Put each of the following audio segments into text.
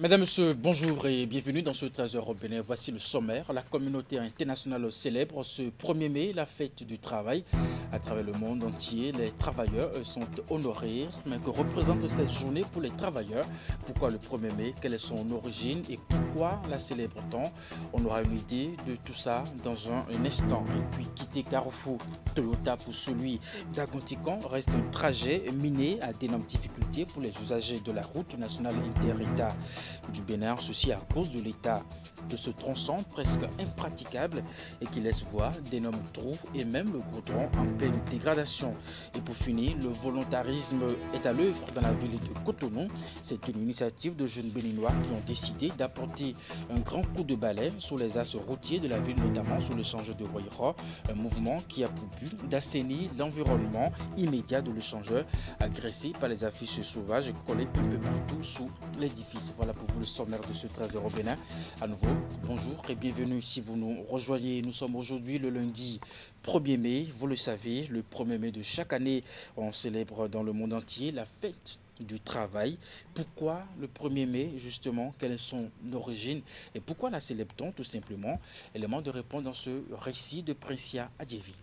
Mesdames, Messieurs, bonjour et bienvenue dans ce 13h au Bénin. Voici le sommaire. La communauté internationale célèbre ce 1er mai la fête du travail. À travers le monde entier, les travailleurs sont honorés. Mais que représente cette journée pour les travailleurs? Pourquoi le 1er mai? Quelle est son origine et pourquoi la célèbre-t-on? On aura une idée de tout ça dans un instant. Et puis quitter Carrefour Toyota pour celui d'Agonticon reste un trajet miné à d'énormes difficultés pour les usagers de la route nationale inter-État du Bénin, ceci à cause de l'état de ce tronçon presque impraticable et qui laisse voir d'énormes trous et même le goudron en pleine dégradation. Et pour finir, le volontarisme est à l'œuvre dans la ville de Cotonou. C'est une initiative de jeunes béninois qui ont décidé d'apporter un grand coup de balai sur les axes routiers de la ville, notamment sur l'échangeur de Royera, un mouvement qui a pour but d'assainir l'environnement immédiat de l'échangeur agressé par les affiches sauvages collées un peu partout sous l'édifice. Voilà pour vous le sommaire de ce 13h au Bénin. À nouveau, bonjour et bienvenue si vous nous rejoignez. Nous sommes aujourd'hui le lundi 1er mai. Vous le savez, le 1er mai de chaque année, on célèbre dans le monde entier la fête du travail. Pourquoi le 1er mai, justement? Quelle est son origine et pourquoi la célèbre-t-on tout simplement? Élément de réponse dans ce récit de Princia Adjéville.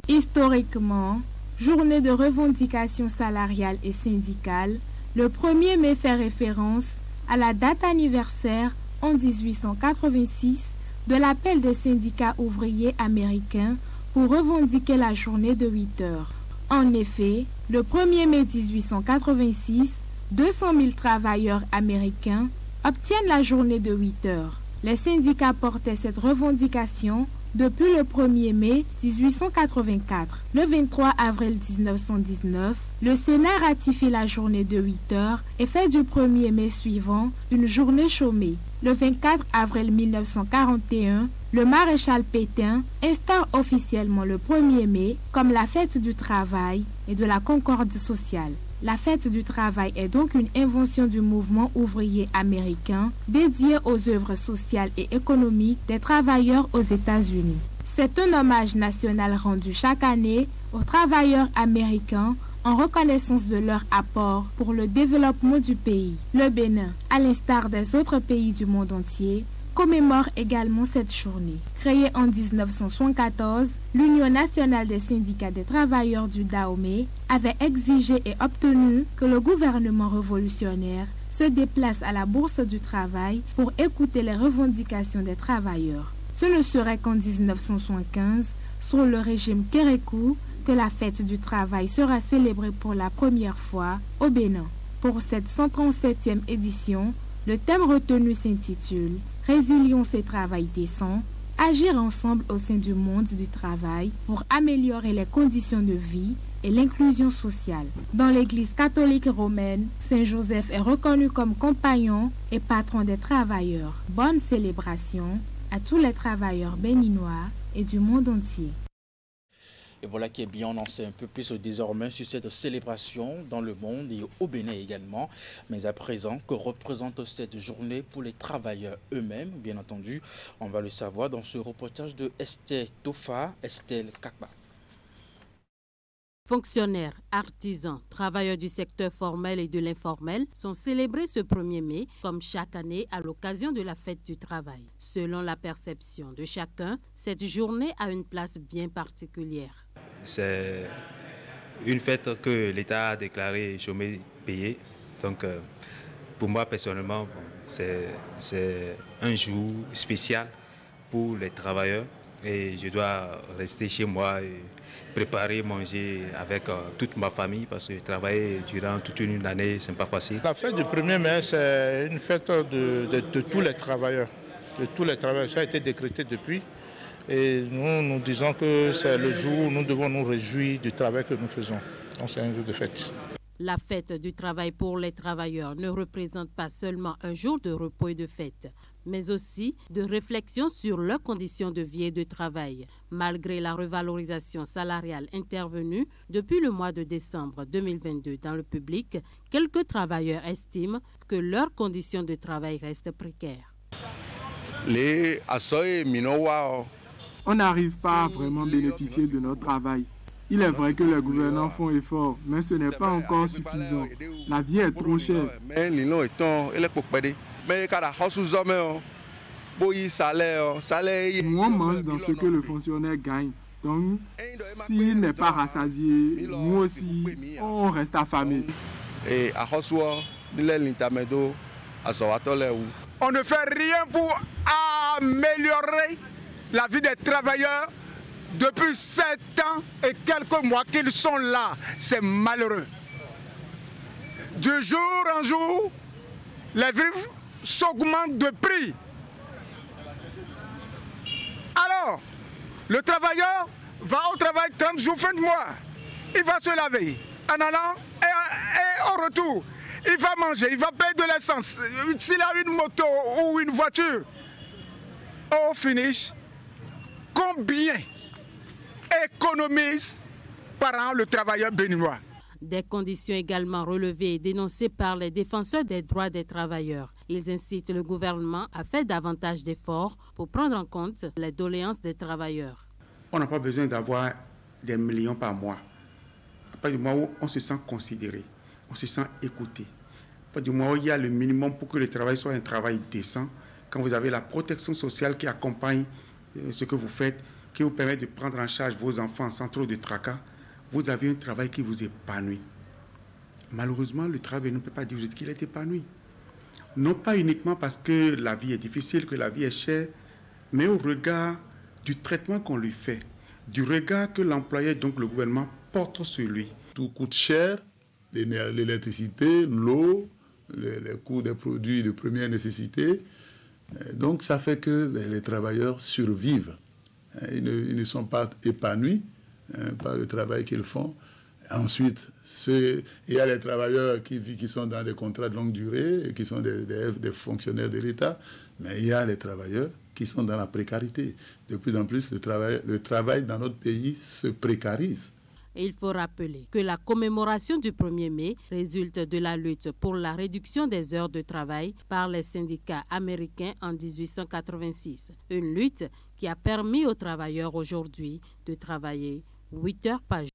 Historiquement, journée de revendication salariale et syndicale, le 1er mai fait référence à la date anniversaire en 1886 de l'appel des syndicats ouvriers américains pour revendiquer la journée de 8 heures. En effet, le 1er mai 1886, 200 000 travailleurs américains obtiennent la journée de 8 heures. Les syndicats portaient cette revendication depuis le 1er mai 1884. Le 23 avril 1919, le Sénat ratifie la journée de 8 heures et fait du 1er mai suivant une journée chômée. Le 24 avril 1941, le maréchal Pétain instaure officiellement le 1er mai comme la fête du travail et de la concorde sociale. La fête du travail est donc une invention du mouvement ouvrier américain dédiée aux œuvres sociales et économiques des travailleurs aux États-Unis. C'est un hommage national rendu chaque année aux travailleurs américains en reconnaissance de leur apport pour le développement du pays. Le Bénin, à l'instar des autres pays du monde entier, commémore également cette journée. Créée en 1974, l'Union nationale des syndicats des travailleurs du Dahomey avait exigé et obtenu que le gouvernement révolutionnaire se déplace à la Bourse du Travail pour écouter les revendications des travailleurs. Ce ne serait qu'en 1975, sous le régime Kérékou, que la fête du travail sera célébrée pour la première fois au Bénin. Pour cette 137e édition, le thème retenu s'intitule « Résilience et travail décent, agir ensemble au sein du monde du travail pour améliorer les conditions de vie et l'inclusion sociale ». Dans l'Église catholique romaine, Saint Joseph est reconnu comme compagnon et patron des travailleurs. Bonne célébration à tous les travailleurs béninois et du monde entier. Et voilà qui est bien, on en sait un peu plus désormais sur cette célébration dans le monde et au Bénin également. Mais à présent, que représente cette journée pour les travailleurs eux-mêmes? Bien entendu, on va le savoir dans ce reportage de Estelle Tofa, Estelle Kakba. Fonctionnaires, artisans, travailleurs du secteur formel et de l'informel sont célébrés ce 1er mai, comme chaque année à l'occasion de la fête du travail. Selon la perception de chacun, cette journée a une place bien particulière. C'est une fête que l'État a déclarée chômage payé. Donc, pour moi, personnellement, c'est un jour spécial pour les travailleurs. Et je dois rester chez moi et préparer, manger avec toute ma famille parce que travailler durant toute une année, ce n'est pas facile. La fête du 1er mai, c'est une fête de tous les travailleurs. De tous les travailleurs. Ça a été décrété depuis. Et nous disons que c'est le jour où nous devons nous réjouir du travail que nous faisons. Donc c'est un jour de fête. La fête du travail pour les travailleurs ne représente pas seulement un jour de repos et de fête, mais aussi de réflexion sur leurs conditions de vie et de travail. Malgré la revalorisation salariale intervenue depuis le mois de décembre 2022 dans le public, quelques travailleurs estiment que leurs conditions de travail restent précaires. On n'arrive pas à vraiment bénéficier de notre travail. Il est vrai que les gouvernants font effort, mais ce n'est pas encore suffisant. La vie est trop chère. Nous, on mange dans ce que le fonctionnaire gagne. Donc, s'il n'est pas rassasié, nous aussi, on reste affamés. On ne fait rien pour améliorer la vie des travailleurs. Depuis 7 ans et quelques mois qu'ils sont là, c'est malheureux. De jour en jour, les vivres s'augmentent de prix. Alors, le travailleur va au travail 30 jours, fin de mois. Il va se laver en allant et au retour. Il va manger, il va payer de l'essence. S'il a une moto ou une voiture, au finish, combien économise par an le travailleur béninois? Des conditions également relevées et dénoncées par les défenseurs des droits des travailleurs. Ils incitent le gouvernement à faire davantage d'efforts pour prendre en compte les doléances des travailleurs. On n'a pas besoin d'avoir des millions par mois. À partir du moment où on se sent considéré, on se sent écouté, à partir du moment où il y a le minimum pour que le travail soit un travail décent, quand vous avez la protection sociale qui accompagne ce que vous faites, qui vous permet de prendre en charge vos enfants sans trop de tracas, vous avez un travail qui vous épanouit. Malheureusement, le travail ne peut pas dire qu'il est épanoui. Non pas uniquement parce que la vie est difficile, que la vie est chère, mais au regard du traitement qu'on lui fait, du regard que l'employeur, donc le gouvernement, porte sur lui. Tout coûte cher, l'électricité, l'eau, les coûts des produits de première nécessité. Donc ça fait que les travailleurs survivent. Ils ne sont pas épanouis par le travail qu'ils font. Ensuite, il y a les travailleurs qui sont dans des contrats de longue durée et qui sont des fonctionnaires de l'État, mais il y a les travailleurs qui sont dans la précarité. De plus en plus, le travail dans notre pays se précarise. Et il faut rappeler que la commémoration du 1er mai résulte de la lutte pour la réduction des heures de travail par les syndicats américains en 1886. Une lutte qui a permis aux travailleurs aujourd'hui de travailler 8 heures par jour.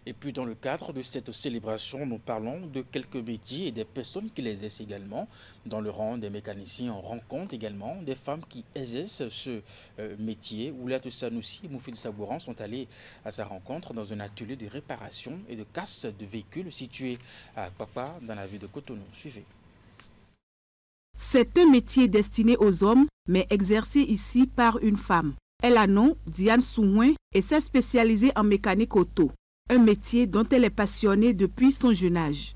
Et puis dans le cadre de cette célébration, nous parlons de quelques métiers et des personnes qui les exercent également. Dans le rang des mécaniciens, on rencontre également des femmes qui exercent ce métier. Ouliatou Sanoussi et Moufid Sabouran sont allés à sa rencontre dans un atelier de réparation et de casse de véhicules situé à Papa dans la ville de Cotonou. Suivez. C'est un métier destiné aux hommes, mais exercé ici par une femme. Elle a nom Diane Souhouin et s'est spécialisée en mécanique auto. Un métier dont elle est passionnée depuis son jeune âge.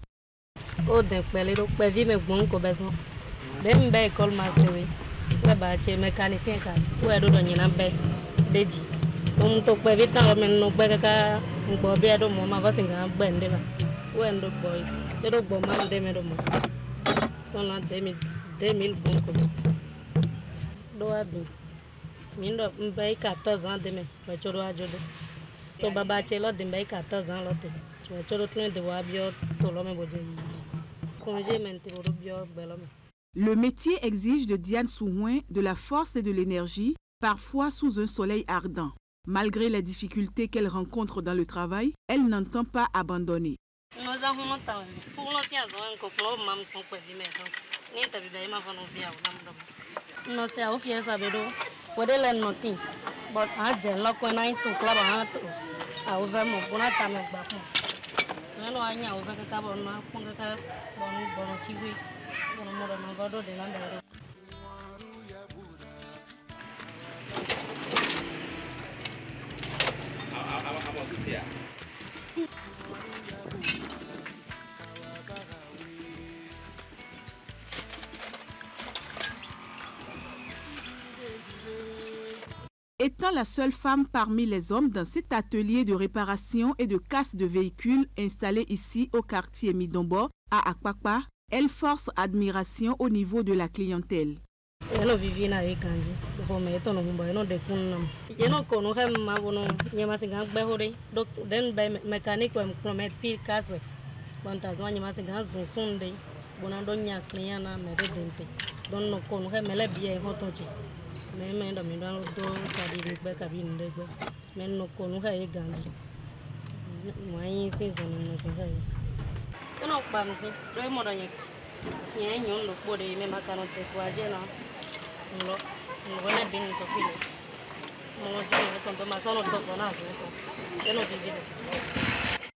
Le métier exige de Diane Souhouin de la force et de l'énergie, parfois sous un soleil ardent. Malgré les difficultés qu'elle rencontre dans le travail, elle n'entend pas abandonner. Étant la seule femme parmi les hommes dans cet atelier de réparation et de casse de véhicules installé ici au quartier Midombo, à Akpakpa, elle force admiration au niveau de la clientèle.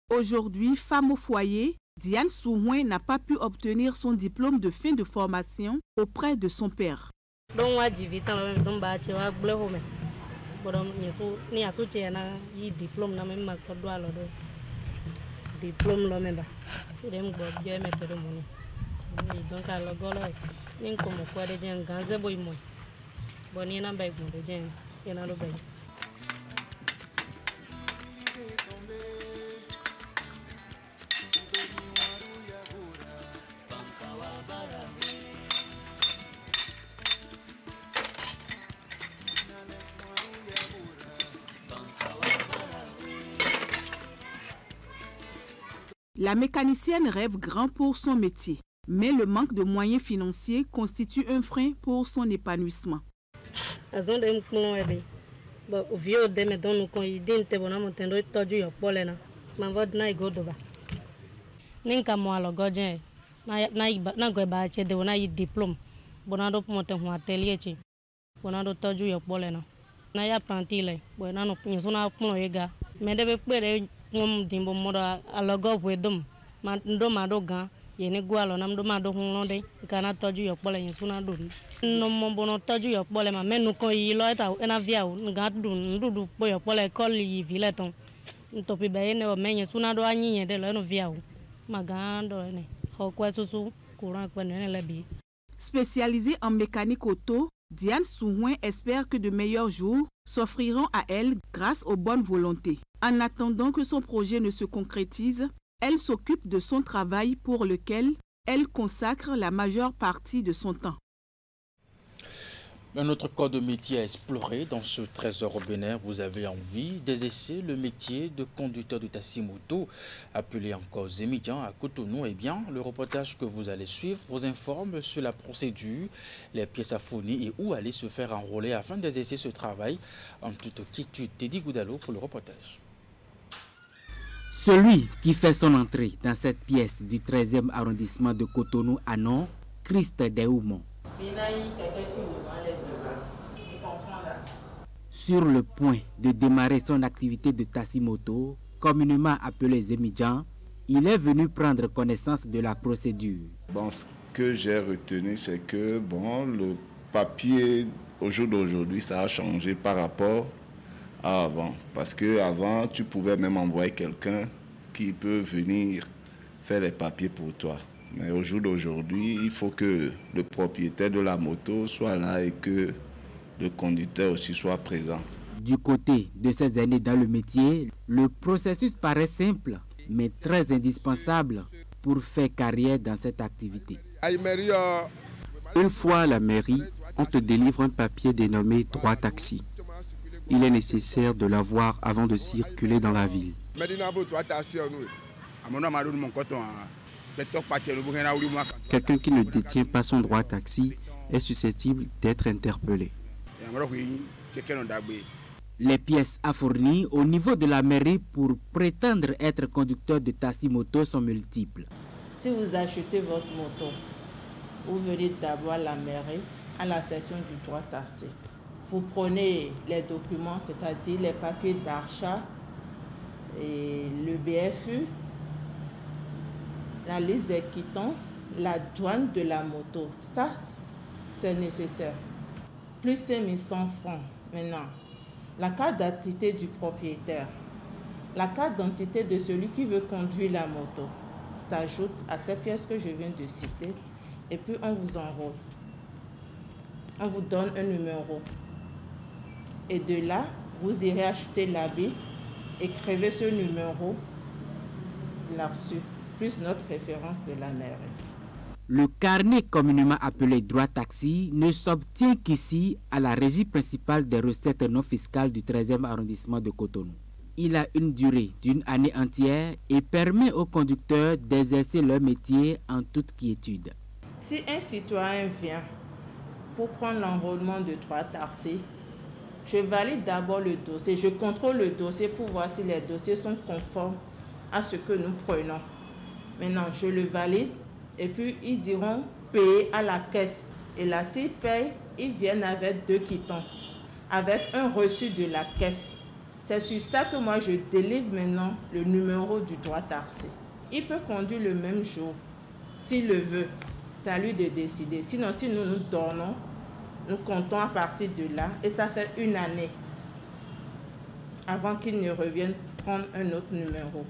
Aujourd'hui, femme au foyer, Diane Souhouin n'a pas pu obtenir son diplôme de fin de formation auprès de son père. La mécanicienne rêve grand pour son métier, mais le manque de moyens financiers constitue un frein pour son épanouissement. Spécialisée en mécanique auto, Diane Souhouin espère que de meilleurs jours s'offriront à elle grâce aux bonnes volontés. En attendant que son projet ne se concrétise, elle s'occupe de son travail pour lequel elle consacre la majeure partie de son temps. Un autre corps de métier à explorer dans ce trésor au Bénin. Vous avez envie d'exercer le métier de conducteur de taxi-moto, appelé encore Zémidjan à Cotonou. Eh bien, le reportage que vous allez suivre vous informe sur la procédure, les pièces à fournir et où aller se faire enrôler afin d'exercer ce travail. En toute quiétude, Teddy Goudalo pour le reportage. Celui qui fait son entrée dans cette pièce du 13e arrondissement de Cotonou a nom Christ Deoumon. Sur le point de démarrer son activité de taxi-moto, communément appelé Zémidjan, il est venu prendre connaissance de la procédure. Ce que j'ai retenu, c'est que le papier au jour d'aujourd'hui, ça a changé par rapport à avant. Parce qu'avant, tu pouvais même envoyer quelqu'un qui peut venir faire les papiers pour toi. Mais au jour d'aujourd'hui, il faut que le propriétaire de la moto soit là et que le conducteur aussi soit présent. Du côté de ces années dans le métier, le processus paraît simple, mais très indispensable pour faire carrière dans cette activité. Une fois à la mairie, on te délivre un papier dénommé droit taxi. Il est nécessaire de l'avoir avant de circuler dans la ville. Quelqu'un qui ne détient pas son droit taxi est susceptible d'être interpellé. Les pièces à fournir au niveau de la mairie pour prétendre être conducteur de taxi-moto sont multiples. Si vous achetez votre moto, vous venez d'abord à la mairie, à la section du droit taxi. Vous prenez les documents, c'est-à-dire les papiers d'achat, et le BFU, la liste des quittances, la douane de la moto. Ça, c'est nécessaire. Plus 5 100 francs. Maintenant, la carte d'identité du propriétaire, la carte d'identité de celui qui veut conduire la moto s'ajoute à ces pièces que je viens de citer et puis on vous enrôle. On vous donne un numéro. Et de là, vous irez acheter l'habit, écrivez ce numéro là-dessus, plus notre référence de la mairie. Le carnet communément appelé droit taxi ne s'obtient qu'ici à la régie principale des recettes non fiscales du 13e arrondissement de Cotonou. Il a une durée d'une année entière et permet aux conducteurs d'exercer leur métier en toute quiétude. Si un citoyen vient pour prendre l'enrôlement de droit taxi, Je valide d'abord le dossier, je contrôle le dossier pour voir si les dossiers sont conformes à ce que nous prenons. Maintenant, je le valide et puis ils iront payer à la caisse. Et là, s'ils payent, ils viennent avec 2 quittances, avec un reçu de la caisse. C'est sur ça que moi, je délivre maintenant le numéro du droit taxé. Il peut conduire le même jour, s'il le veut. C'est à lui de décider. Sinon, si nous dormons, nous comptons à partir de là et ça fait 1 année avant qu'il ne revienne prendre un autre numéro.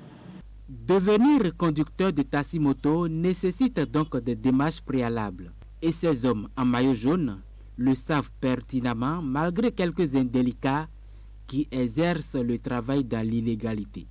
Devenir conducteur de taxi-moto nécessite donc des démarches préalables. Et ces hommes en maillot jaune le savent pertinemment malgré quelques indélicats qui exercent le travail dans l'illégalité.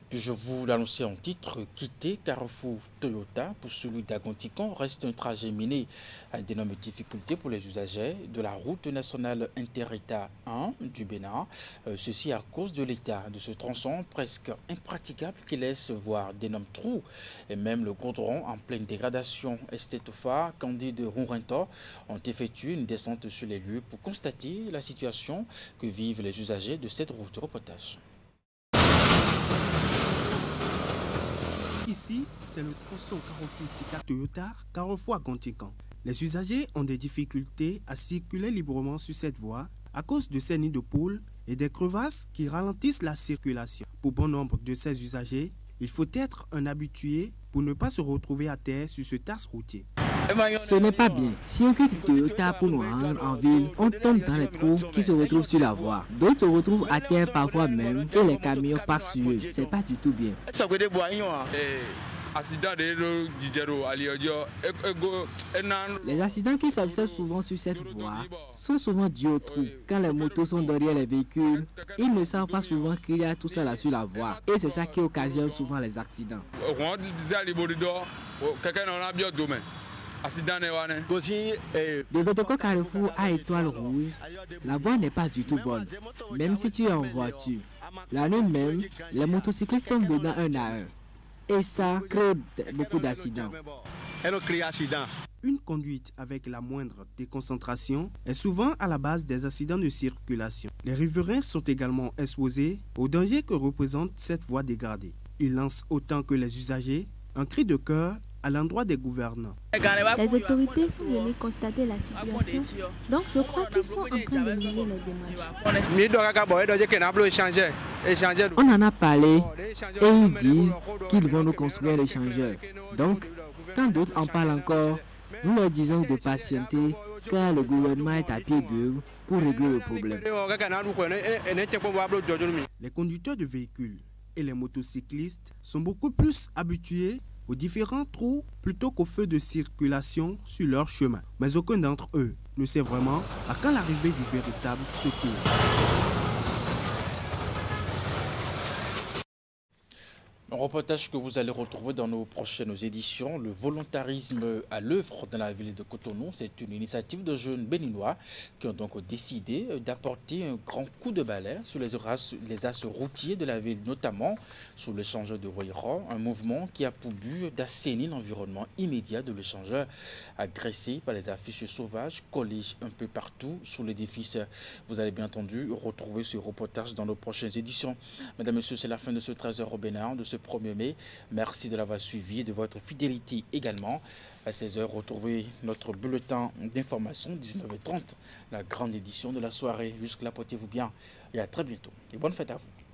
Puis je vous l'annonçais en titre, quitter Carrefour Toyota pour celui d'Agonticon reste un trajet miné à d'énormes difficultés pour les usagers de la route nationale inter-État 1 du Bénin. Ceci à cause de l'état de ce tronçon presque impraticable qui laisse voir d'énormes trous et même le goudron en pleine dégradation. Estetofa, Candide Rourinto ont effectué une descente sur les lieux pour constater la situation que vivent les usagers de cette route. Reportage. Ici, c'est le tronçon Carrefour Sika Toyota, Carrefour Agonticon. Les usagers ont des difficultés à circuler librement sur cette voie à cause de ces nids de poules et des crevasses qui ralentissent la circulation. Pour bon nombre de ces usagers, il faut être un habitué pour ne pas se retrouver à terre sur ce taxe routier. Ce n'est pas bien. Si on quitte Toyota pour nous rendre en ville, on tombe dans les trous qui se retrouvent sur la voie. D'autres se retrouvent à terre parfois même et les camions passent sur eux. C'est pas du tout bien. Les accidents qui s'observent souvent sur cette voie sont souvent dus aux trous. Quand les motos sont derrière les véhicules, ils ne savent pas souvent qu'il y a tout ça là sur la voie. Et c'est ça qui occasionne souvent les accidents. De votre Carrefour à étoile rouge, la voie n'est pas du tout bonne, même si tu es en voiture. La nuit même, les motocyclistes tombent dedans un à un. Et ça crée beaucoup d'accidents. Une conduite avec la moindre déconcentration est souvent à la base des accidents de circulation. Les riverains sont également exposés aux dangers que représente cette voie dégradée. Ils lancent autant que les usagers un cri de cœur à l'endroit des gouvernants. Les autorités sont venues constater la situation, donc je crois qu'ils sont en train de mener les démarches. On en a parlé et ils disent qu'ils vont nous construire l'échangeur. Donc, quand d'autres en parlent encore, nous leur disons de patienter car le gouvernement est à pied d'œuvre pour régler le problème. Les conducteurs de véhicules et les motocyclistes sont beaucoup plus habitués aux différents trous plutôt qu'aux feux de circulation sur leur chemin. Mais aucun d'entre eux ne sait vraiment à quand l'arrivée du véritable secours. Un reportage que vous allez retrouver dans nos prochaines éditions. Le volontarisme à l'œuvre dans la ville de Cotonou, c'est une initiative de jeunes béninois qui ont donc décidé d'apporter un grand coup de balai sur les axes routiers de la ville, notamment sur l'échangeur de Royron, un mouvement qui a pour but d'assainir l'environnement immédiat de l'échangeur, agressé par les affiches sauvages collées un peu partout sur l'édifice. Vous allez bien entendu retrouver ce reportage dans nos prochaines éditions. Mesdames et messieurs, c'est la fin de ce 13h au Bénin, de ce 1er mai. Merci de l'avoir suivi et de votre fidélité également. À 16h, retrouvez notre bulletin d'information, 19h30, la grande édition de la soirée. Jusque-là, portez-vous bien et à très bientôt. Et bonne fête à vous.